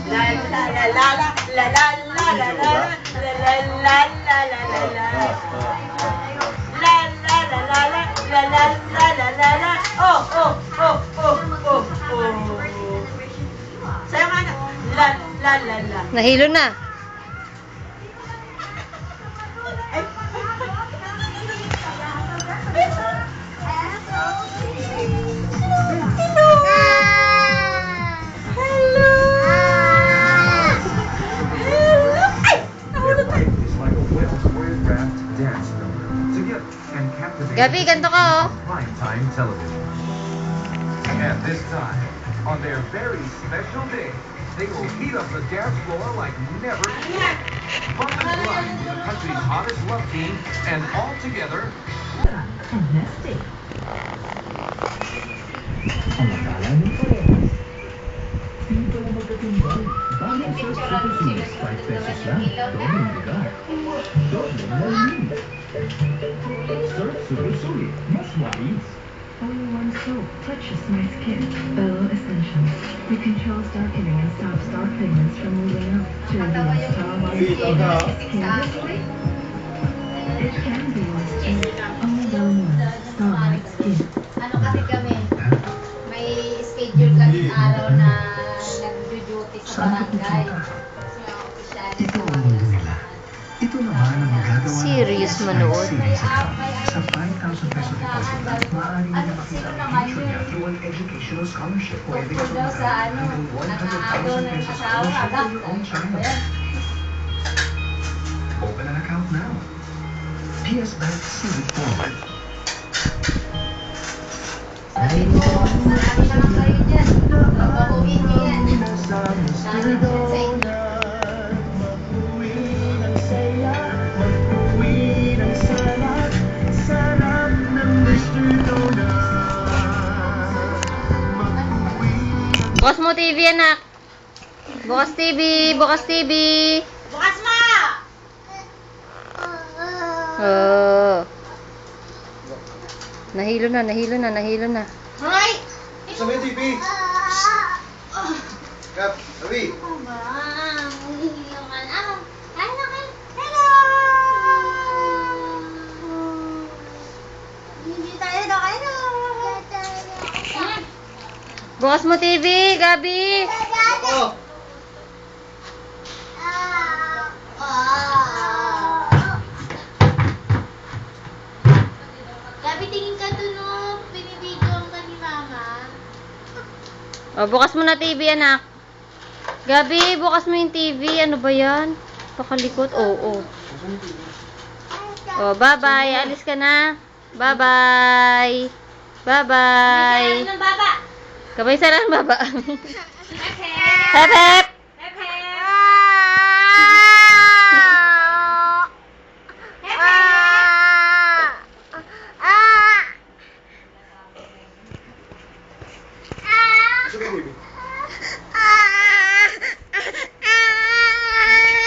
La la la la la la la la la la la la la la la la. La la la la la la la la la la la. Oh oh oh oh oh oh. Sayo nga na. La la la la. Nahilo na. Gabi, ganito ka oh. Primetime television. And this time, on their very special day, they will heat up the dance floor like never before. Bump and grind with the country's hottest love team, and all together. Ang akala ng parehas. Dito na magkatimbang. Bagong Surf Super Series, 5 pesos lang. Dobleng lugar. Dobleng lalim. Surf Super Sulit. Mas wais. All-in-one soap touches my skin. Bello Essentials. You control darkening and stops dark pigments from moving up to reveal star-like skin. It can be wasted. All-in-one star-like skin. Ano kasi kami, may schedule kami araw na nag-duty sa barangay. Ito ang mundo nila. Ito naman ang magagawa ng Serious manood. series account. Sa 5,000 peso deposit lang, maaari nila makita ang future niya through an educational scholarship. Pwede ka Daw sa ano, hanggang 100,000 peso scholarship for your own child. Open an account now. PS Bank Civic Forward. Sabi ko, marami naman kayo dyan. Pagpahuin nyo yan. Dami dyan sa inyo. Bukas mo TV, anak. Bukas TV, bukas TV. Bukas mo! Oh. Nahilo na, nahilo na, nahilo na. Hoy! Sa may TV. Kap, sabi. Bukas mo TV, Gabi. Ako. Gabi, tingin ka dun, no? Binibidyoan ka ni Mama. Oh, bukas mo na TV, anak. Gabi, bukas mo yung TV. Ano ba yan? Pakalikot. Oo. Oh, bye-bye. Alis ka na. Bye-bye. Bye-bye. Ng baba. Kabay sa lang, baba. Okay. Hep, hep.